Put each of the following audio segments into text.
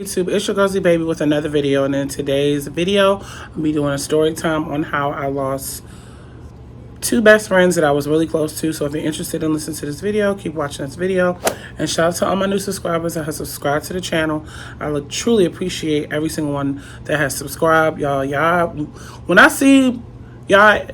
YouTube, it's your girl Z Baby with another video, and in today's video I'll be doing a story time on how I lost two best friends that I was really close to. So if you're interested in listening to this video, keep watching this video. And shout out to all my new subscribers that have subscribed to the channel. I would truly appreciate every single one that has subscribed. Y'all when I see y'all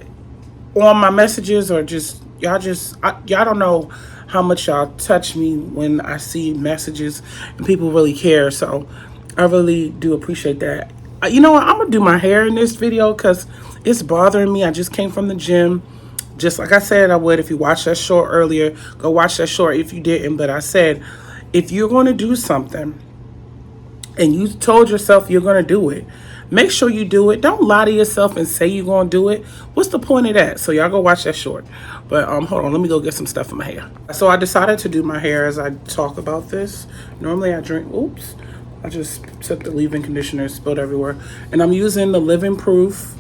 on my messages, or just y'all don't know how much y'all touch me when I see messages and people really care. So I really do appreciate that. You know what, I'm gonna do my hair in this video because it's bothering me. I just came from the gym, just like I said I would. If you watched that short earlier, go watch that short if you didn't. But I said, if you're going to do something and you told yourself you're going to do it, make sure you do it. Don't lie to yourself and say you're going to do it. What's the point of that? So y'all go watch that short. But hold on, let me go get some stuff in my hair. So I decided to do my hair as I talk about this. Normally I drink, I just took the leave-in conditioner, spilled everywhere. And I'm using the Living Proof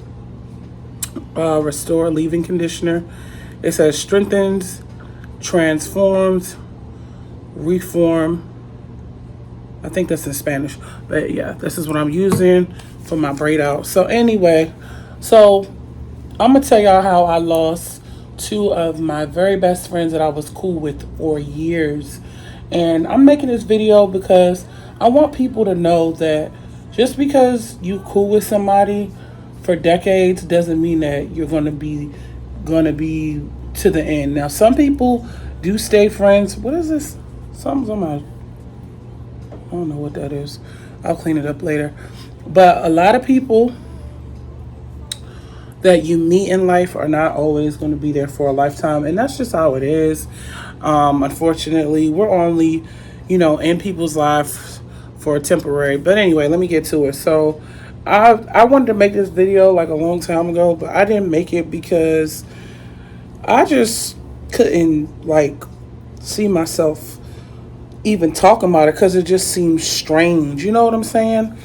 Restore leave-in conditioner. It says strengthens, transforms, reform. I think that's in Spanish, but yeah, this is what I'm using for my braid out. So anyway, I'm gonna tell y'all how I lost two of my very best friends that I was cool with for years. And I'm making this video because I want people to know that just because you cool with somebody for decades doesn't mean that you're gonna be to the end. Now some people do stay friends. What is this? Something's on my, I don't know what that is. I'll clean it up later. But a lot of people that you meet in life are not always going to be there for a lifetime, and that's just how it is. Unfortunately, we're only, in people's lives for a temporary. But anyway, let me get to it. So I wanted to make this video like a long time ago, but I didn't make it because I just couldn't see myself even talking about it, because it just seems strange. You know what I'm saying?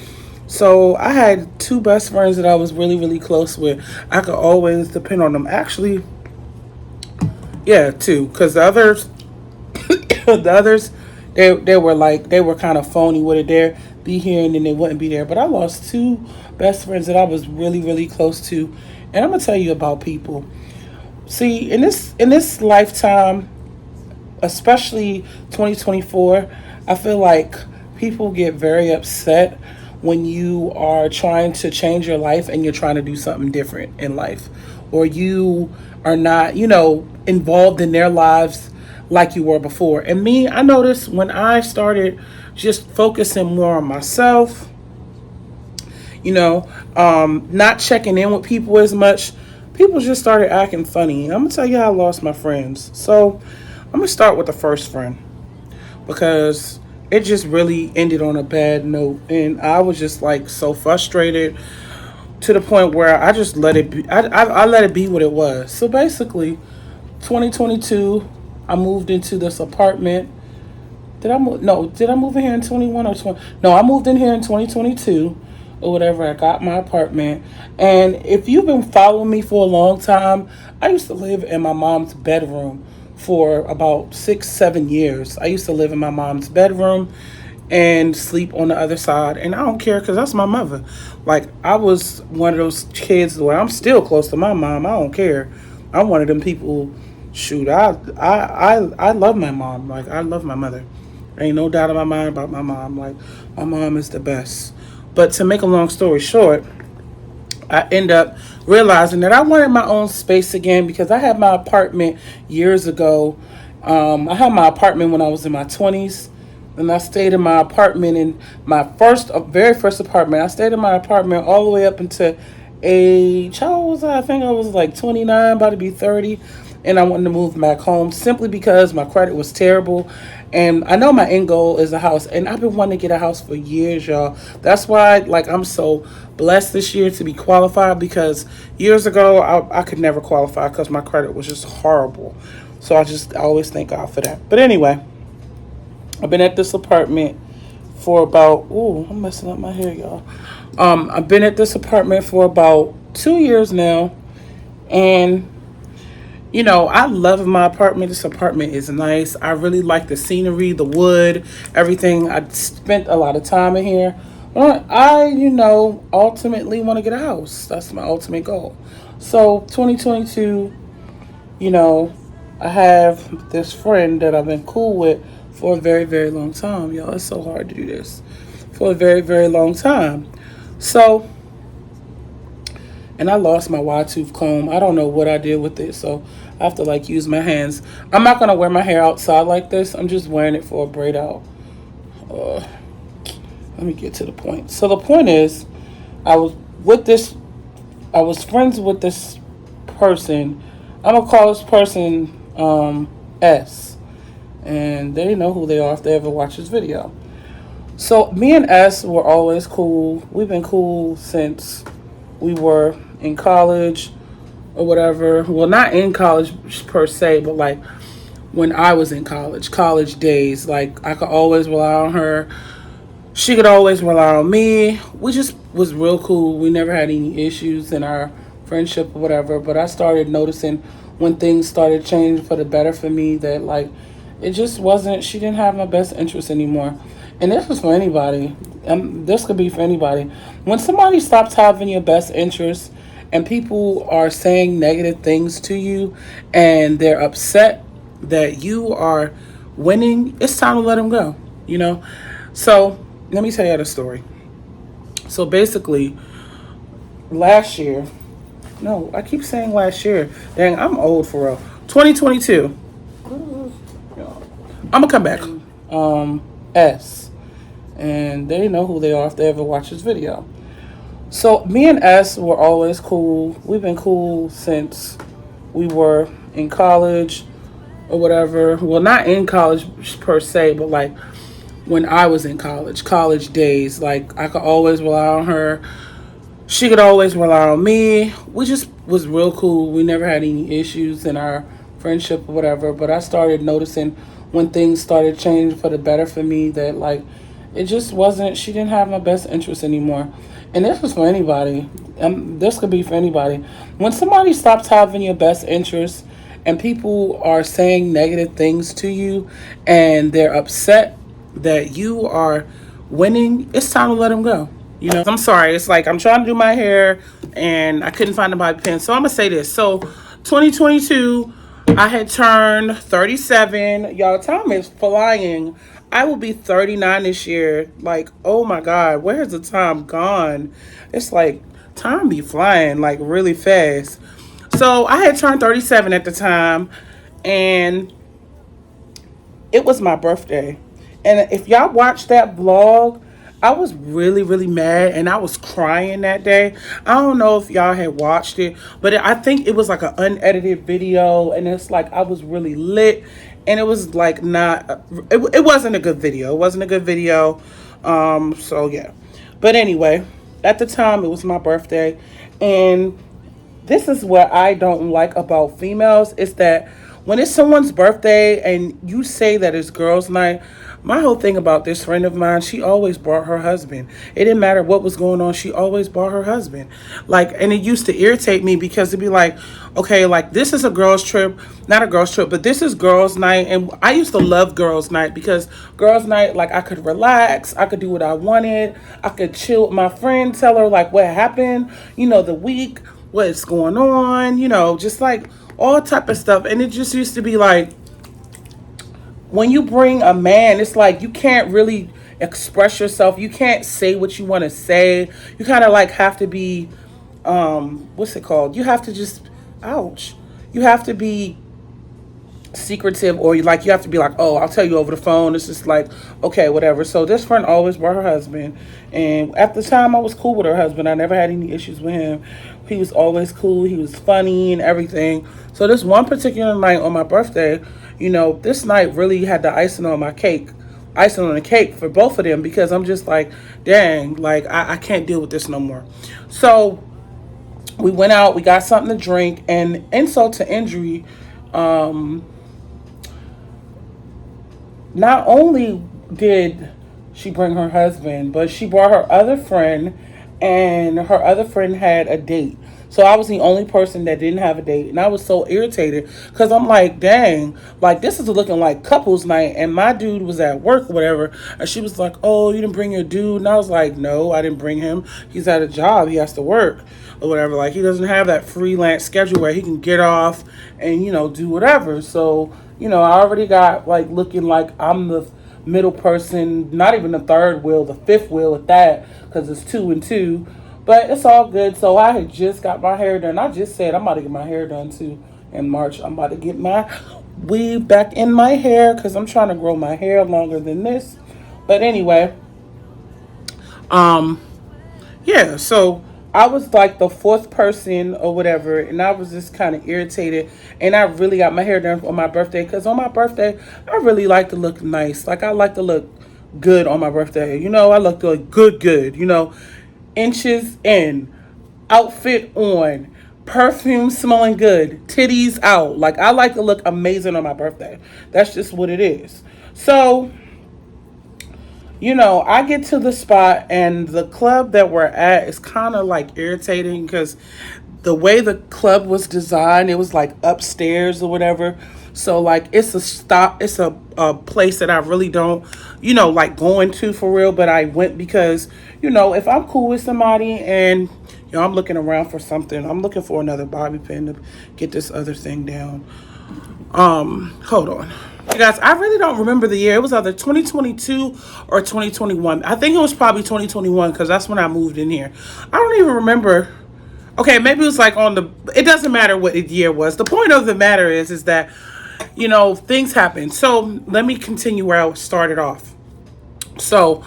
So I had two best friends that I was really, really close with. I could always depend on them. Actually, yeah, two, because the others, they were kind of phony. Would it dare be here, and then they wouldn't be there. But I lost two best friends that I was really, really close to, and I'm gonna tell you about people. See, in this lifetime, especially 2024, I feel like people get very upset when you are trying to change your life and you're trying to do something different in life, or you are not, involved in their lives like you were before. And me, I noticed when I started just focusing more on myself, not checking in with people as much, people just started acting funny. I'm gonna tell you how I lost my friends. So I'm gonna start with the first friend, because it just really ended on a bad note, and I was just so frustrated to the point where I just let it be. I let it be what it was. So basically, 2022, I moved into this apartment. Did I move? No, did I move in here in 21 or 20? No, I moved in here in 2022 or whatever. I got my apartment. And if you've been following me for a long time, I used to live in my mom's bedroom for about 6-7 years. I used to live in my mom's bedroom and sleep on the other side. And I don't care, because that's my mother. I was one of those kids where I'm still close to my mom. I don't care. I'm one of them people. Shoot, I love my mom. I love my mother. Ain't no doubt in my mind about my mom. My mom is the best. But to make a long story short, I end up realizing that I wanted my own space again, because I had my apartment years ago. I had my apartment when I was in my 20s, and I stayed in my apartment in my very first apartment. I stayed in my apartment all the way up until age, how old was I? I think I was 29, about to be 30. And I wanted to move back home simply because my credit was terrible. And I know my end goal is a house, and I've been wanting to get a house for years, y'all. That's why, I'm so blessed this year to be qualified, because years ago, I could never qualify because my credit was just horrible. So I always thank God for that. But anyway, I've been at this apartment for about, I'm messing up my hair, y'all. I've been at this apartment for about 2 years now, and I love my apartment. This apartment is nice. I really like the scenery, the wood, everything. I spent a lot of time in here. But ultimately want to get a house. That's my ultimate goal. So, 2022, you know, I have this friend that I've been cool with for a very, very long time. Y'all, it's so hard to do this. For a very, very long time. So, and I lost my wide tooth comb. I don't know what I did with it, so I have to like use my hands. I'm not gonna wear my hair outside like this. I'm just wearing it for a braid out. Uh, Let me get to the point. So the point is, I was with this. I was friends with this person. I'm gonna call this person S, and they know who they are if they ever watch this video. So me and S were always cool. We've been cool since we were in college or whatever. Well, not in college per se, but like when I was in college days. Like I could always rely on her. She could always rely on me. We just was real cool. We never had any issues in our friendship or whatever. But I started noticing when things started changing for the better for me that like it just wasn't. She didn't have my best interest anymore. And this was for anybody. This could be for anybody. When somebody stops having your best interest and people are saying negative things to you and they're upset that you are winning, it's time to let them go, you know? So let me tell you the story. So basically, last year, no, I keep saying last year. Dang, I'm old for real. 2022. I'm gonna come back. S. And they know who they are if they ever watch this video. So me and S were always cool. We've been cool since we were in college or whatever. Well, not in college per se, but like when I was in college days. Like I could always rely on her. She could always rely on me. We just was real cool. We never had any issues in our friendship or whatever. But I started noticing when things started changing for the better for me that like it just wasn't. She didn't have my best interest anymore. And this was for anybody. This could be for anybody. When somebody stops having your best interest and people are saying negative things to you and they're upset that you are winning, it's time to let them go. I'm sorry. It's like I'm trying to do my hair and I couldn't find a bobby pin. So I'm going to say this. So 2022, I had turned 37. Y'all, time is flying. I will be 39 this year. Like, oh my God, where's the time gone? It's like time be flying like really fast. So I had turned 37 at the time and it was my birthday. And if y'all watched that vlog, I was really, really mad and I was crying that day. I don't know if y'all had watched it, but I think it was like an unedited video and it's like I was really lit and it was like it wasn't a good video. It wasn't a good video. So yeah. But anyway, at the time it was my birthday and this is what I don't like about females is that when it's someone's birthday and you say that it's girls' night, my whole thing about this friend of mine, she always brought her husband. It didn't matter what was going on, she always brought her husband. Like, and it used to irritate me because it'd be like, okay, like this is a girls' trip, not a girls' trip, but this is girls' night. And I used to love girls' night because girls' night, like I could relax, I could do what I wanted, I could chill with my friend, tell her like what happened, the week, what's going on, just like all type of stuff. And it just used to be like when you bring a man, it's like you can't really express yourself. You can't say what you want to say. You kind of like have to be what's it called? You have to just ouch. You have to be secretive or you have to be like, oh, I'll tell you over the phone. It's just like, okay, whatever. So this friend always brought her husband, and at the time I was cool with her husband. I never had any issues with him. He was always cool. He was funny and everything. So this one particular night on my birthday, this night really had the icing on the cake for both of them, because I'm just like, dang, like I can't deal with this no more. So we went out, we got something to drink, and insult to injury, not only did she bring her husband, but she brought her other friend, and her other friend had a date. So I was the only person that didn't have a date, and I was so irritated because I'm like, dang, like this is looking like couples night, and my dude was at work or whatever, and she was like, oh, you didn't bring your dude, and I was like, no, I didn't bring him. He's at a job, he has to work or whatever. Like he doesn't have that freelance schedule where he can get off and do whatever. So I already got like looking like I'm the middle person, not even the third wheel, the fifth wheel at that, because it's two and two. But it's all good. So I had just got my hair done. I just said I'm about to get my hair done too in March. I'm about to get my weave back in my hair because I'm trying to grow my hair longer than this. But anyway, um, yeah, so I was like the fourth person or whatever, and I was just kind of irritated. And I really got my hair done on my birthday because on my birthday, I really like to look nice. Like, I like to look good on my birthday. I look good, good, inches in, outfit on, perfume smelling good, titties out. Like, I like to look amazing on my birthday. That's just what it is. So, I get to the spot and the club that we're at is kind of like irritating because the way the club was designed, it was like upstairs or whatever. So like it's a place that I really don't, like going to for real, but I went because, if I'm cool with somebody and I'm looking around for something, I'm looking for another bobby pin to get this other thing down. Hold on. You guys, I really don't remember the year. It was either 2022 or 2021. I think it was probably 2021 because that's when I moved in here. I don't even remember. Okay, maybe it was like it doesn't matter what the year was. The point of the matter is that, things happen. So let me continue where I started off. So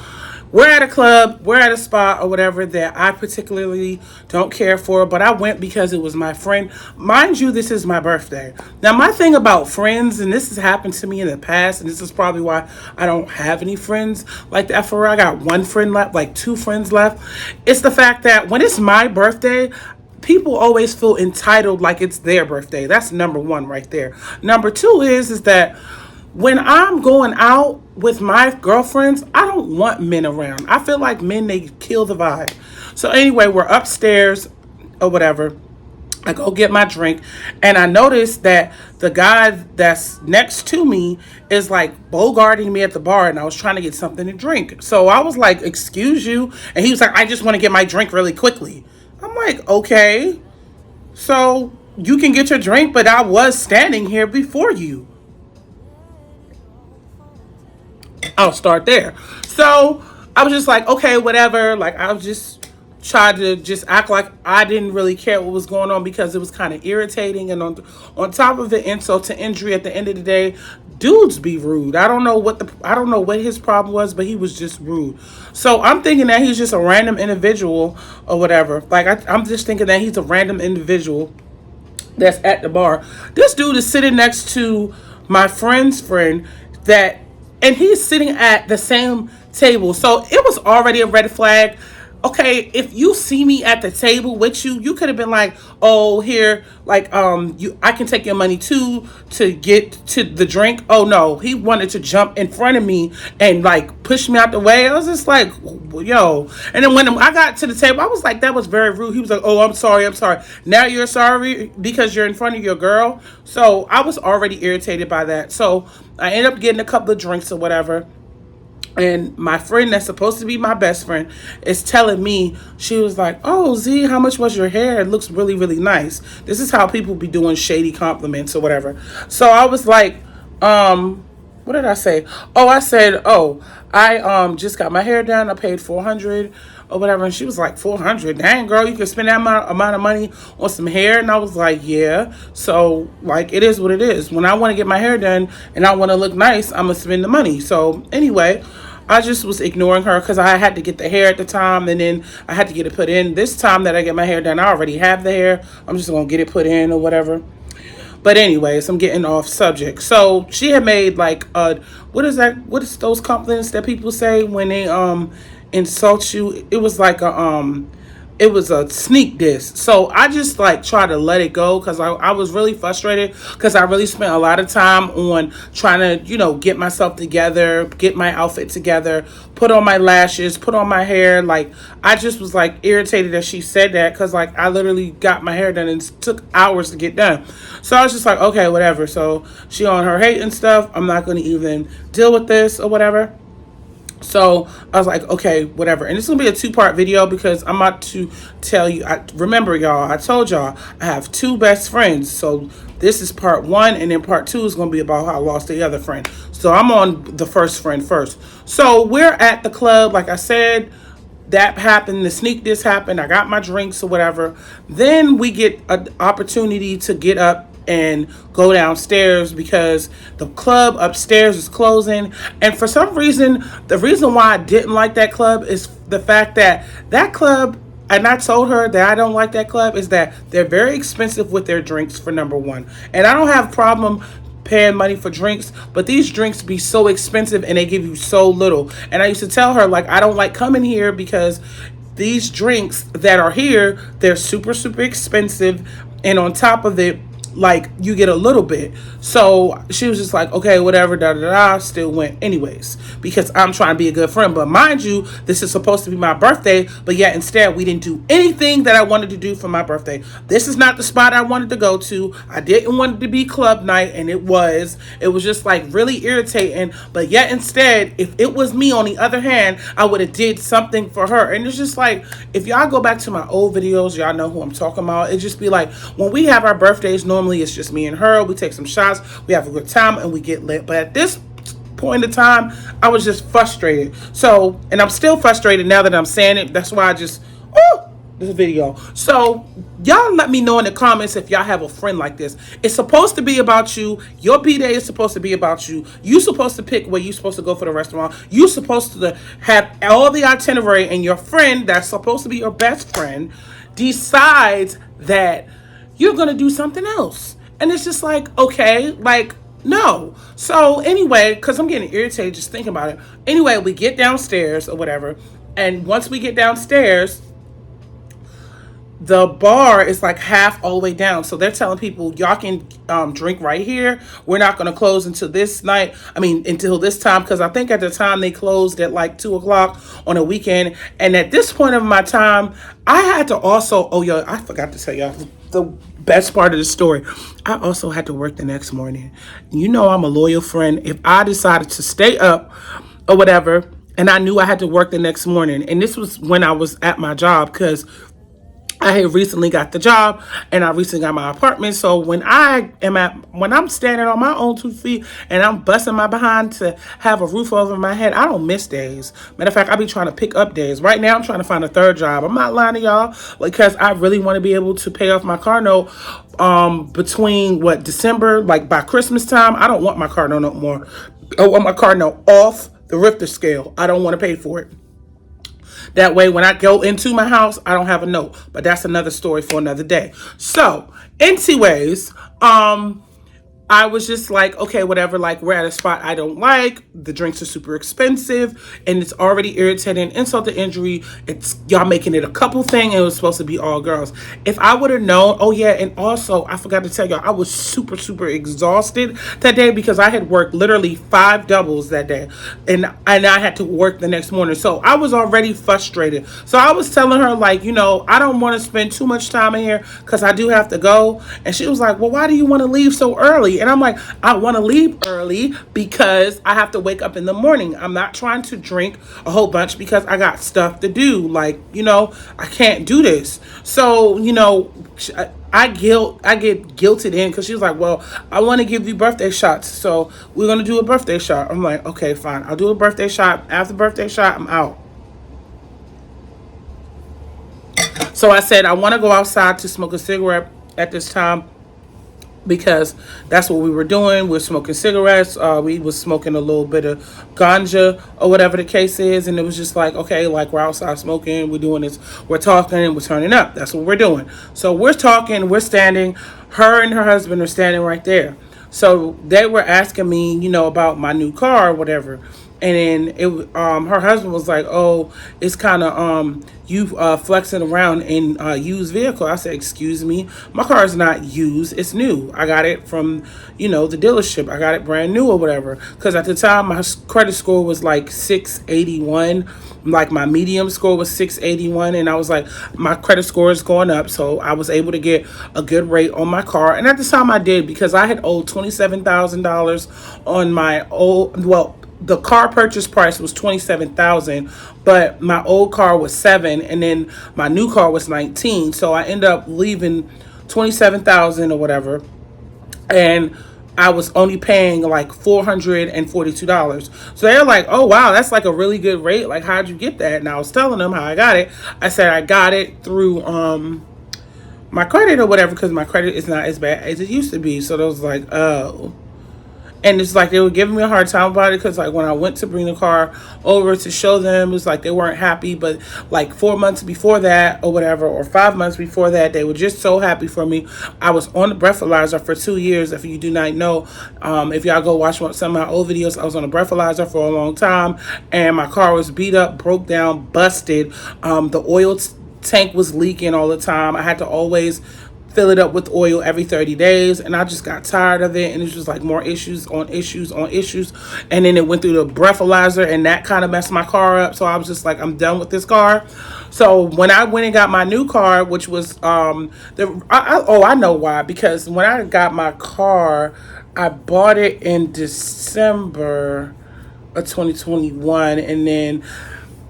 we're at a club, we're at a spot or whatever that I particularly don't care for, but I went because it was my friend. Mind you, this is my birthday. Now, my thing about friends, and this has happened to me in the past, and this is probably why I don't have any friends like that. For real, I got one friend left, like two friends left. It's the fact that when it's my birthday, people always feel entitled like it's their birthday. That's number one right there. Number two is that when I'm going out with my girlfriends, I don't want men around. I feel like men, they kill the vibe. So anyway, we're upstairs or whatever. I go get my drink, and I noticed that the guy that's next to me is like bogarting me at the bar, and I was trying to get something to drink. So I was like, excuse you. And he was like, I just want to get my drink really quickly. I'm like, okay. So you can get your drink, but I was standing here before you. I'll start there. So I was just like, okay, whatever. Like, I was just tried to just act like I didn't really care what was going on because it was kind of irritating. And on top of it, insult to injury, at the end of the day, dudes be rude. I don't know what his problem was, but he was just rude. So I'm thinking that he's just a random individual or whatever. Like, I'm just thinking that he's a random individual that's at the bar. This dude is sitting next to my friend's friend that, and he's sitting at the same table. So it was already a red flag. Okay, if you see me at the table with you, you could have been like, "Oh, here, like, I can take your money too to get to the drink." Oh no, he wanted to jump in front of me and like push me out the way. I was just like, "Yo!" And then when I got to the table, I was like, "That was very rude." He was like, "Oh, I'm sorry, I'm sorry." Now you're sorry because you're in front of your girl. So I was already irritated by that. So I ended up getting a couple of drinks or whatever. And my friend that's supposed to be my best friend is telling me, she was like, "Oh, Z, how much was your hair? It looks really, really nice." This is how people be doing shady compliments or whatever. So I was like, what did I say? Oh, I said, "Oh, I just got my hair done. I paid 400 or whatever." And she was like, 400? Dang, girl, you could spend that amount of money on some hair? And I was like, yeah. So, like, it is what it is. When I want to get my hair done and I want to look nice, I'm going to spend the money. So, anyway, I just was ignoring her because I had to get the hair at the time, and then I had to get it put in. This time that I get my hair done, I already have the hair. I'm just going to get it put in or whatever. But anyways, I'm getting off subject. So she had made like what is that? What is those compliments that people say when they insult you? It was like a it was a sneak diss. So I just like try to let it go because I was really frustrated because I really spent a lot of time on trying to, get myself together, get my outfit together, put on my lashes, put on my hair. Like, I just was like irritated that she said that because like I literally got my hair done and it took hours to get done. So I was just like, okay, whatever. So she on her hate and stuff. I'm not going to even deal with this or whatever. So I was like, okay, whatever. And it's gonna be a two-part video because I'm about to tell you. Remember, y'all, I told y'all I have two best friends. So this is part one, and then part two is gonna be about how I lost the other friend. So I'm on the first friend first. So we're at the club, like I said. That happened. The sneak this happened. I got my drinks or whatever. Then we get an opportunity to get up and go downstairs because the club upstairs is closing. And for some reason, the reason why I didn't like that club is the fact that that club, and I told her that I don't like that club, is that they're very expensive with their drinks, for number one. And I don't have a problem paying money for drinks, but these drinks be so expensive and they give you so little. And I used to tell her, like, I don't like coming here because these drinks that are here, they're super, super expensive. And on top of it, like, you get a little bit. So she was just like, okay, whatever, da da da. Still went anyways because I'm trying to be a good friend. But mind you, this is supposed to be my birthday, but yet instead we didn't do anything that I wanted to do for my birthday. This is not the spot I wanted to go to. I didn't want it to be club night, and it was just like really irritating. But yet instead, if it was me on the other hand, I would have did something for her. And it's just like, if y'all go back to my old videos, y'all know who I'm talking about. It just be like, when we have our birthdays, normally it's just me and her. We take some shots, we have a good time, and we get lit. But at this point in time, I was just frustrated. So, and I'm still frustrated now that I'm saying it. That's why I just, this video. So y'all let me know in the comments if y'all have a friend like this. It's supposed to be about you. Your B-Day is supposed to be about you. You supposed to pick where you supposed to go for the restaurant. You supposed to have all the itinerary, and your friend that's supposed to be your best friend decides that you're gonna do something else. And it's just like, okay, like, no. So anyway, because I'm getting irritated just thinking about it. Anyway, we get downstairs or whatever. And once we get downstairs, the bar is like half all the way down. So they're telling people, y'all can drink right here. We're not going to close until this night. I mean, until this time. Because I think at the time they closed at like 2 o'clock on a weekend. And at this point of my time, I had to also, I forgot to tell y'all the best part of the story. I also had to work the next morning. You know, I'm a loyal friend. If I decided to stay up or whatever, and I knew I had to work the next morning, and this was when I was at my job, because I had recently got the job and I recently got my apartment. So when I'm standing on my own 2 feet and I'm busting my behind to have a roof over my head, I don't miss days. Matter of fact, I be trying to pick up days. Right now, I'm trying to find a third job. I'm not lying to y'all because I really want to be able to pay off my car note between December, like by Christmas time. I don't want my car note no more. I want my car note off the Richter scale. I don't want to pay for it. That way, when I go into my house, I don't have a note. But that's another story for another day. So, anyways, I was just like, okay, whatever, like, we're at a spot I don't like. The drinks are super expensive, and it's already irritating. Insult to injury. It's y'all making it a couple thing, and it was supposed to be all girls. If I would have known, and also, I forgot to tell y'all, I was super, super exhausted that day because I had worked literally 5 doubles that day, and I had to work the next morning. So I was already frustrated. So I was telling her, like, I don't want to spend too much time in here because I do have to go. And she was like, well, why do you want to leave so early? And I'm like, I want to leave early because I have to wake up in the morning. I'm not trying to drink a whole bunch because I got stuff to do. Like, I can't do this. So, I get guilted in because she was like, well, I want to give you birthday shots. So we're going to do a birthday shot. I'm like, okay, fine. I'll do a birthday shot. After the birthday shot, I'm out. So I said, I want to go outside to smoke a cigarette at this time, because that's what we were doing. We're smoking cigarettes. We was smoking a little bit of ganja or whatever the case is. And it was just like, okay, like, we're outside smoking. We're doing this. We're talking and we're turning up. That's what we're doing. So we're talking. We're standing. Her and her husband are standing right there. So they were asking me, about my new car or whatever. And then her husband was like, "Oh, it's kind of you flexing around in used vehicle." I said, "Excuse me, my car is not used; it's new. I got it from the dealership. I got it brand new or whatever." Because at the time my credit score was like 681, like my medium score was 681, and I was like, my credit score is going up, so I was able to get a good rate on my car. And at the time I did, because I had owed $27,000 on my old, well, the car purchase price was 27,000, but my old car was 7, and then my new car was 19. So I ended up leaving 27,000 or whatever, and I was only paying like $442. So they're like, "Oh wow, that's like a really good rate. Like, how'd you get that?" And I was telling them how I got it. I said I got it through my credit or whatever, because my credit is not as bad as it used to be. So they was like, "Oh." And it's like they were giving me a hard time about it, because like when I went to bring the car over to show them, it's like they weren't happy. But like 4 months before that or whatever, or 5 months before that, they were just so happy for me. I was on the breathalyzer for 2 years. If you do not know, if y'all go watch some of my old videos, I was on a breathalyzer for a long time, and my car was beat up, broke down, busted. The oil tank was leaking all the time. I had to always fill it up with oil every 30 days, and I just got tired of it, and it's just like more issues on issues on issues. And then it went through the breathalyzer, and that kind of messed my car up. So I was just like, I'm done with this car. So when I went and got my new car, which was I know why, because when I got my car, I bought it in December of 2021, and then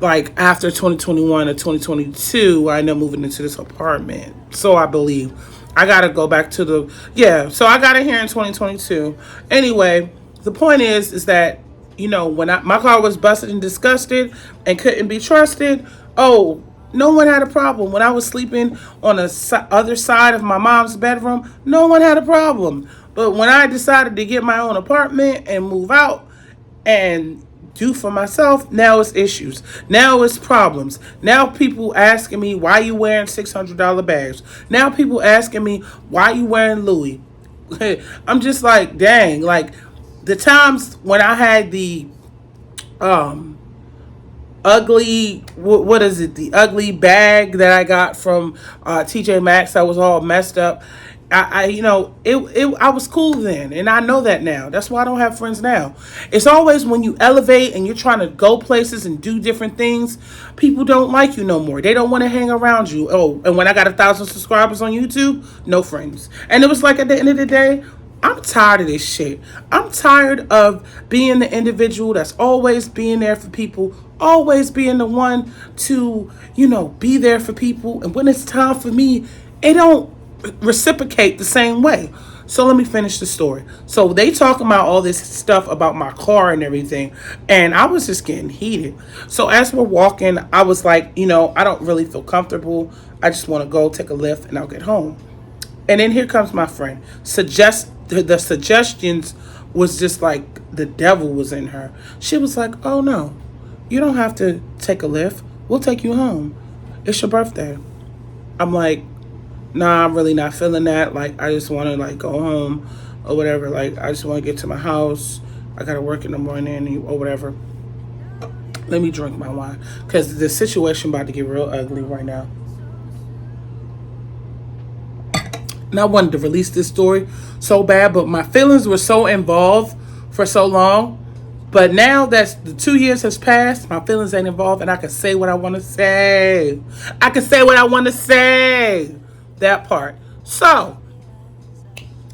like after 2021 or 2022, I ended up moving into this apartment. So I believe I gotta go back to so I got it here in 2022. Anyway, the point is that when my car was busted and disgusted and couldn't be trusted, oh, no one had a problem. When I was sleeping on the other side of my mom's bedroom, no one had a problem. But when I decided to get my own apartment and move out and do for myself, now it's issues. Now it's problems. Now people asking me, why you wearing $600 bags? Now people asking me, why you wearing Louis? I'm just like, dang. Like the times when I had the ugly, what is it, the ugly bag that I got from TJ Maxx that was all messed up. I was cool then, and I know that now. That's why I don't have friends now. It's always when you elevate and you're trying to go places and do different things, people don't like you no more. They don't want to hang around you. Oh, and when I got 1,000 subscribers on YouTube, no friends. And it was like, at the end of the day, I'm tired of this shit. I'm tired of being the individual that's always being there for people, always being the one to, be there for people. And when it's time for me, it don't reciprocate the same way. So let me finish the story. So they talking about all this stuff about my car and everything, and I was just getting heated. So as we're walking, I was like, I don't really feel comfortable. I just want to go take a lift and I'll get home. And then here comes my friend. The suggestions was just like the devil was in her. She was like, "Oh no, you don't have to take a lift. We'll take you home. It's your birthday." I'm like, "Nah, I'm really not feeling that. Like, I just want to like go home or whatever. Like, I just want to get to my house. I gotta work in the morning or whatever. Let me drink my wine, because the situation about to get real ugly right now." And I wanted to release this story so bad, but my feelings were so involved for so long. But now that the 2 years has passed, my feelings ain't involved, and I can say what I want to say. I can say what I want to say. That part. So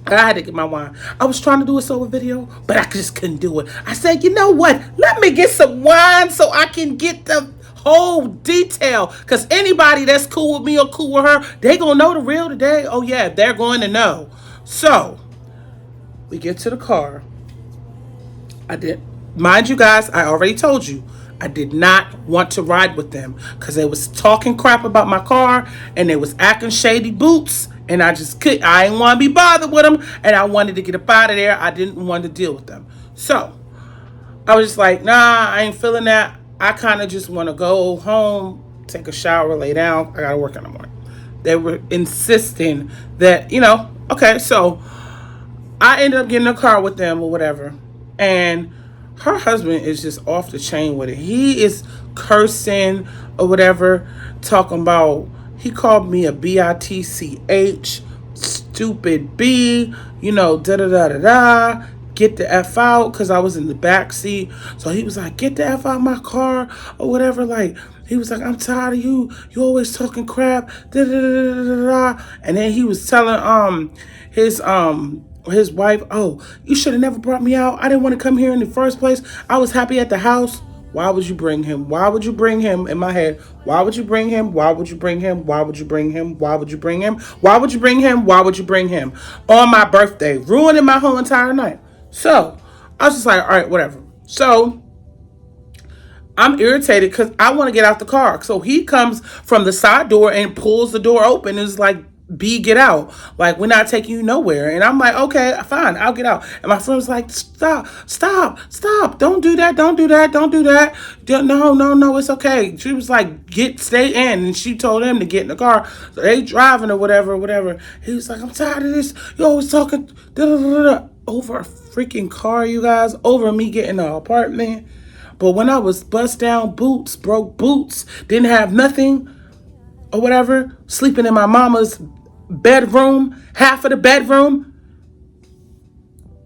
I had to get my wine. I was trying to do a solo video, but I just couldn't do it. I said, you know what? Let me get some wine so I can get the whole detail. Because anybody that's cool with me or cool with her, they gonna know the real today. Oh yeah, they're going to know. So we get to the car. Mind you guys, I already told you, I did not want to ride with them because they was talking crap about my car and they was acting shady boots, and I didn't want to be bothered with them, and I wanted to get up out of there. I didn't want to deal with them. So I was just like, nah, I ain't feeling that. I kind of just want to go home, take a shower, lay down. I got to work in the morning. They were insisting that, okay, so I ended up getting in a car with them or whatever. And her husband is just off the chain with it. He is cursing or whatever, talking about, he called me a bitch, stupid B, da da da da da. Get the F out, because I was in the back seat. So he was like, get the F out of my car or whatever. Like, he was like, I'm tired of you. You always talking crap. Da, da, da, da, da, da. And then he was telling his wife, oh, you should have never brought me out. I didn't want to come here in the first place. I was happy at the house. Why would you bring him? Why would you bring him? In my head, why would you bring him? Why would you bring him? Why would you bring him? Why would you bring him? Why would you bring him? Why would you bring him? On my birthday, ruining my whole entire night. So I was just like, all right, whatever. So I'm irritated because I want to get out the car. So he comes from the side door and pulls the door open and is like, B, get out. Like, we're not taking you nowhere. And I'm like, okay, fine, I'll get out. And my friend was like, stop. Don't do that. Don't do that. No, it's okay. She was like, stay in. And she told him to get in the car. So they driving or whatever. He was like, I'm tired of this. You always talking over a freaking car, you guys, over me getting an apartment. But when I was bust down boots, broke boots, didn't have nothing or whatever, sleeping in my mama's bedroom, half of the bedroom,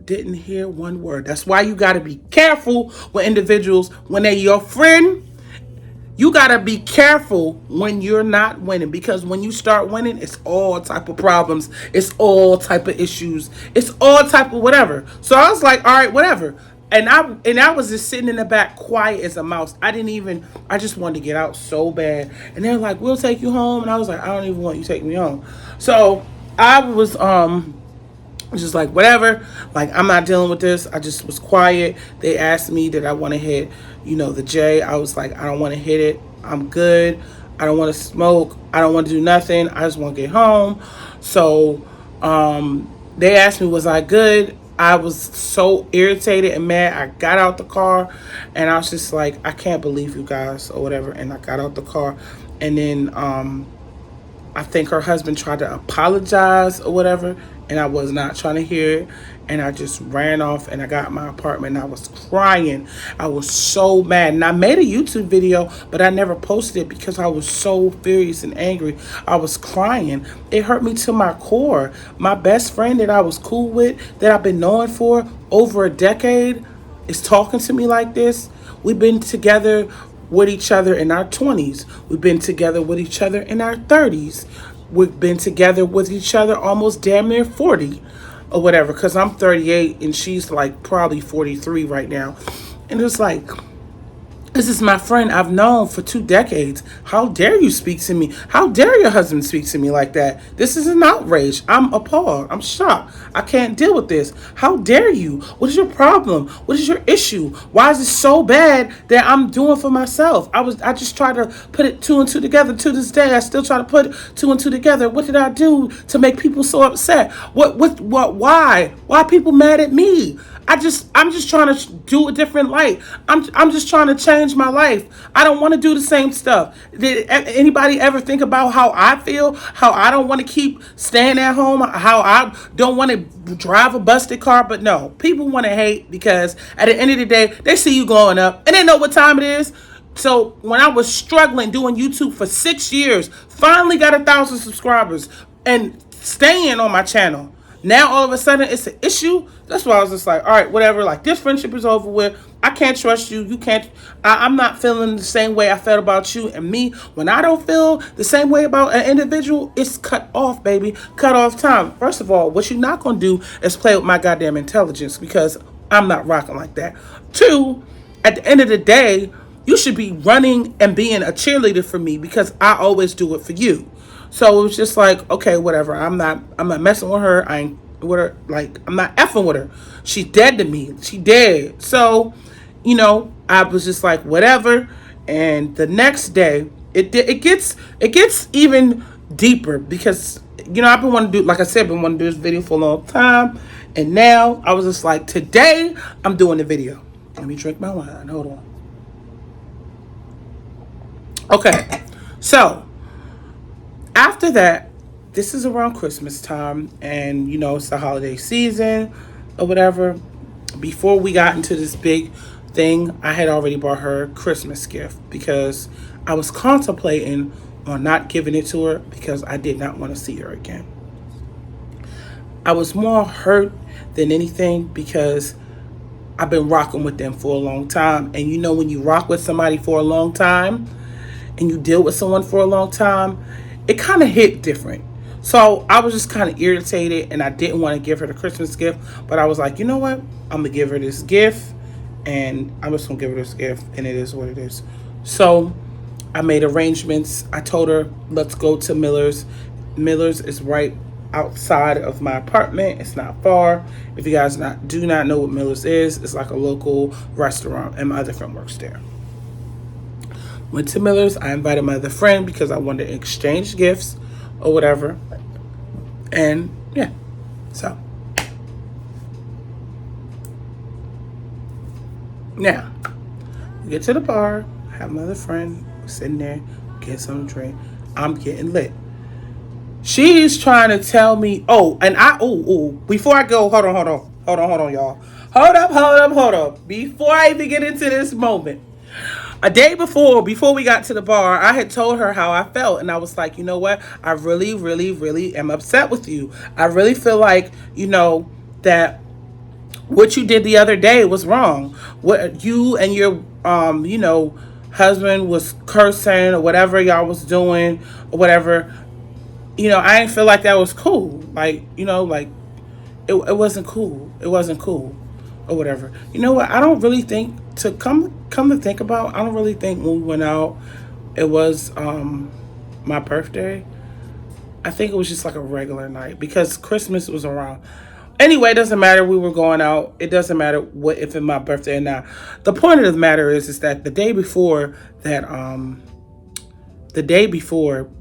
didn't hear one word. That's why you got to be careful with individuals when they're your friend. You got to be careful when you're not winning, because when you start winning, it's all type of problems. It's all type of issues. It's all type of whatever. So I was like, all right, whatever. And I was just sitting in the back quiet as a mouse. I just wanted to get out so bad. And they're like, we'll take you home. And I was like, I don't even want you to take me home. So I was just like, whatever. Like, I'm not dealing with this. I just was quiet. They asked me, did I want to hit, the J? I was like, I don't want to hit it. I'm good. I don't want to smoke. I don't want to do nothing. I just want to get home. So they asked me, was I good? I was so irritated and mad. I got out the car and I was just like, I can't believe you guys or whatever. And I got out the car, and then I think her husband tried to apologize or whatever, and I was not trying to hear it. And I just ran off and I got my apartment and I was crying. I was so mad. And I made a YouTube video, but I never posted it because I was so furious and angry. I was crying. It hurt me to my core. My best friend that I was cool with, that I've been knowing for over a decade, is talking to me like this. We've been together with each other in our 20s. We've been together with each other in our 30s. We've been together with each other almost damn near 40 or whatever, because I'm 38 and she's like probably 43 right now. And it's like, this is my friend I've known for 2 decades. How dare you speak to me? How dare your husband speak to me like that? This is an outrage. I'm appalled. I'm shocked. I can't deal with this. How dare you? What is your problem? What is your issue? Why is it so bad that I'm doing for myself? I just try to put it 2 and 2 together. To this day, I still try to put 2 and 2 together. What did I do to make people so upset? Why? Why are people mad at me? I'm just trying to do a different light. I'm just trying to change my life. I don't want to do the same stuff. Did anybody ever think about how I feel? How I don't want to keep staying at home? How I don't want to drive a busted car? But no, people want to hate because at the end of the day, they see you glowing up and they know what time it is. So when I was struggling doing YouTube for 6 years, finally got 1,000 subscribers and staying on my channel. Now all of a sudden it's an issue. That's why I was just like, all right, whatever. Like, this friendship is over with. I can't trust you. You can't. I'm not feeling the same way I felt about you. And me, when I don't feel the same way about an individual, it's cut off, baby. Cut off time. First of all, what you're not going to do is play with my goddamn intelligence, because I'm not rocking like that. 2, at the end of the day, you should be running and being a cheerleader for me, because I always do it for you. So it was just like, okay, whatever. I'm not messing with her. I ain't with her. Like, I'm not effing with her. She's dead to me. She dead. So, I was just like, whatever. And the next day, it gets even deeper, because I've been wanting to do, like I said, been wanting to do this video for a long time. And now I was just like, today I'm doing the video. Let me drink my wine. Hold on. Okay. So after that, this is around Christmas time, and it's the holiday season or whatever. Before we got into this big thing, I had already bought her a Christmas gift because I was contemplating on not giving it to her because I did not want to see her again. I was more hurt than anything because I've been rocking with them for a long time. And you know, when you rock with somebody for a long time and you deal with someone for a long time, it kind of hit different. So I was just kind of irritated and I didn't want to give her the Christmas gift. But I was like, you know what? I'm going to give her this gift and I'm just going to give her this gift and it is what it is. So I made arrangements. I told her, let's go to Miller's. Miller's is right outside of my apartment. It's not far. If you guys do not know what Miller's is, it's like a local restaurant, and my other friend works there. Went to Miller's. I invited my other friend because I wanted to exchange gifts or whatever. And yeah, so now we get to the bar. I have my other friend sitting there, getting some drink. I'm getting lit. She's trying to tell me, before I go, hold on, y'all. Hold up. Before I even get into this moment, a day before we got to the bar, I had told her how I felt. And I was like, you know what? I really, really, really am upset with you. I really feel like, that what you did the other day was wrong. What you and your, husband was cursing or whatever y'all was doing or whatever. I didn't feel like that was cool. It wasn't cool. It wasn't cool or whatever. You know what? I don't really think to come to think about, I don't really think when we went out, it was my birthday. I think it was just like a regular night because Christmas was around. Anyway, it doesn't matter. We were going out. It doesn't matter what if it's my birthday or not. The point of the matter is that the day before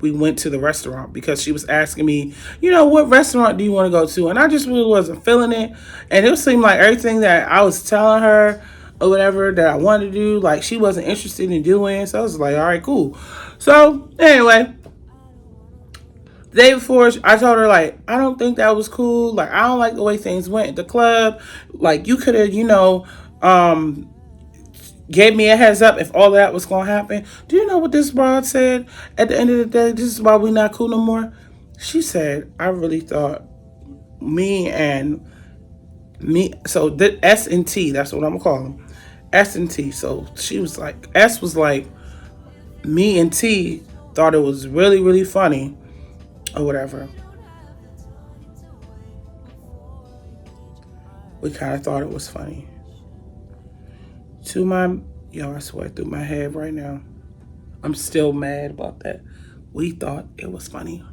we went to the restaurant because she was asking me, what restaurant do you want to go to? And I just really wasn't feeling it. And it seemed like everything that I was telling her or whatever that I wanted to do, like she wasn't interested in doing. So I was like, all right, cool. So anyway, the day before, I told her, like, I don't think that was cool. Like, I don't like the way things went at the club. Like, you could have, gave me a heads up if all of that was going to happen. Do you know what this broad said? At the end of the day, this is why we not cool no more. She said, I really thought so the S and T, that's what I'm going to call them. S and T. So she was like, S was like, me and T thought it was really, really funny or whatever. We kind of thought it was funny. I swear through my head right now. I'm still mad about that. We thought it was funny.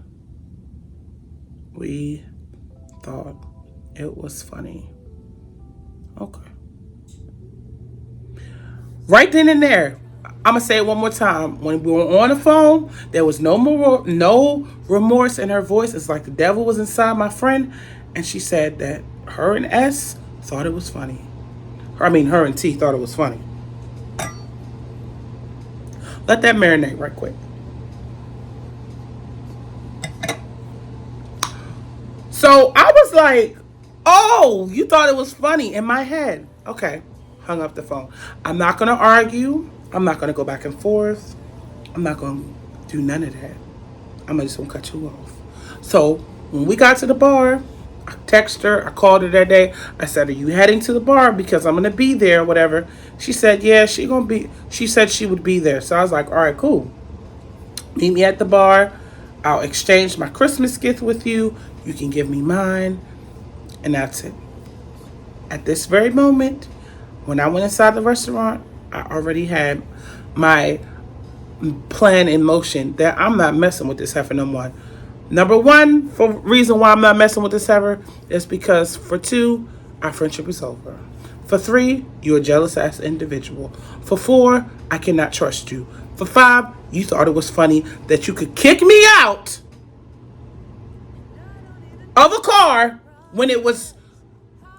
We thought it was funny. Okay. Right then and there, I'm going to say it one more time. When we were on the phone, there was no remorse in her voice. It's like the devil was inside my friend. And she said that her and S thought it was funny. Her and T thought it was funny. Let that marinate right quick. So I was like, oh, you thought it was funny in my head. Okay, hung up the phone. I'm not going to argue. I'm not going to go back and forth. I'm not going to do none of that. I'm just going to cut you off. So when we got to the bar, I texted her. I called her that day. I said, are you heading to the bar? Because I'm going to be there or whatever. She said, yeah, she said she would be there. So I was like, all right, cool. Meet me at the bar. I'll exchange my Christmas gift with you. You can give me mine. And that's it. At this very moment, when I went inside the restaurant, I already had my plan in motion that I'm not messing with this heifer no more. Number one, for reason why I'm not messing with this heifer is because for 2, our friendship is over. For 3, you're a jealous ass individual. For 4, I cannot trust you. For 5, you thought it was funny that you could kick me out of a car when it was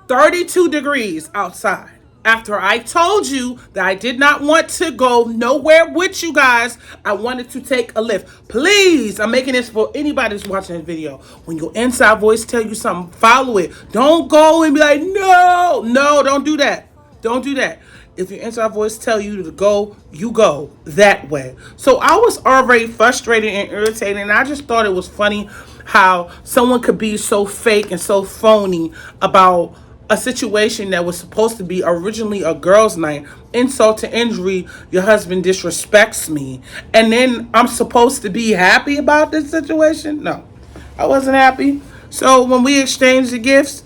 32 degrees outside. After I told you that I did not want to go nowhere with you guys, I wanted to take a lift. Please, I'm making this for anybody that's watching this video. When your inside voice tell you something, follow it. Don't go and be like, no, don't do that. Don't do that. If your inside voice tell you to go, you go that way. So I was already frustrated and irritated, and I just thought it was funny how someone could be so fake and so phony about a situation that was supposed to be originally a girls' night. Insult to injury, your husband disrespects me, and then I'm supposed to be happy about this situation? No, I wasn't happy. So when we exchanged the gifts,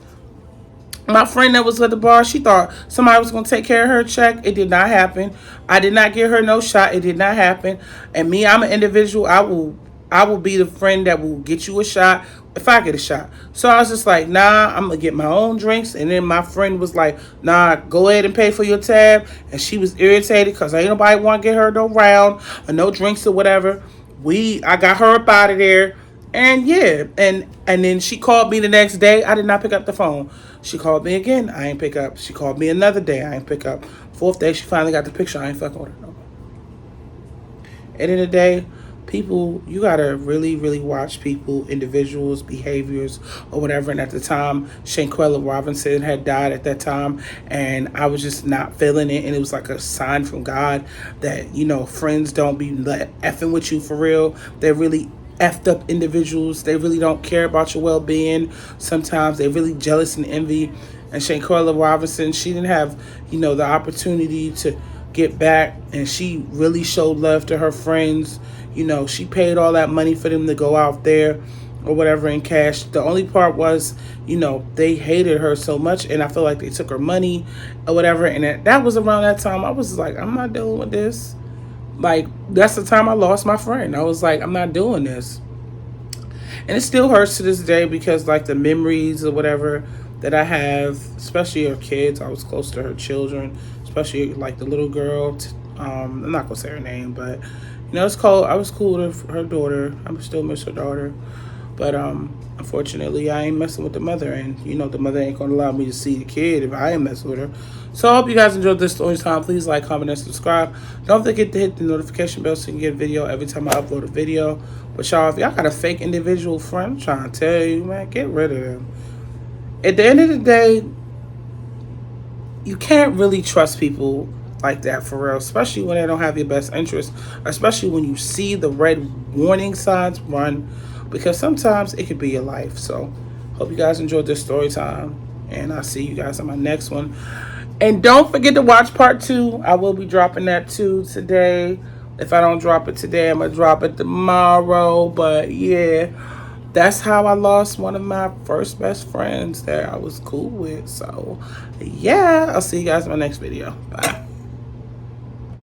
my friend that was at the bar, she thought somebody was going to take care of her check. It did not happen. I did not get her no shot. It did not happen. And me, I'm an individual. I will be the friend that will get you a shot if I get a shot. So I was just like, nah, I'm going to get my own drinks. And then my friend was like, nah, go ahead and pay for your tab. And she was irritated because ain't nobody want to get her no round or no drinks or whatever. I got her up out of there. And yeah, and then she called me the next day. I did not pick up the phone. She called me again. I ain't pick up. She called me another day. I ain't pick up. Fourth day, she finally got the picture. I ain't fucking with her no more. End of the day, people, you gotta really, really watch people, individuals, behaviors, or whatever. And at the time, Shanquella Robinson had died at that time, and I was just not feeling it. And it was like a sign from God that, friends don't be effing with you for real. They're really effed up individuals. They really don't care about your well-being. Sometimes they're really jealous and envy. And Shanquella Robinson, she didn't have, the opportunity to get back, and she really showed love to her friends. She paid all that money for them to go out there or whatever in cash. The only part was, they hated her so much, and I feel like they took her money or whatever. And that was around that time I was like, I'm not dealing with this. Like, that's the time I lost my friend. I was like, I'm not doing this. And it still hurts to this day because, like, the memories or whatever that I have, especially her kids, I was close to her children, especially, like, the little girl. I'm not going to say her name, but, it's cool. I was cool with her daughter. I still miss her daughter. But unfortunately, I ain't messing with the mother, and the mother ain't gonna allow me to see the kid if I ain't messing with her. So I hope you guys enjoyed this story time. Please like, comment, and subscribe. Don't forget to hit the notification bell so you can get a video every time I upload a video. But y'all, if y'all got a fake individual friend, I'm trying to tell you, man, get rid of them. At the end of the day, you can't really trust people like that for real, especially when they don't have your best interest, especially when you see the red warning signs, run, because sometimes it could be your life. So hope you guys enjoyed this story time, and I'll see you guys on my next one. And don't forget to watch part 2. I will be dropping that too today. If I don't drop it today, I'm gonna drop it tomorrow. But yeah, that's how I lost one of my first best friends that I was cool with. So yeah, I'll see you guys in my next video. Bye.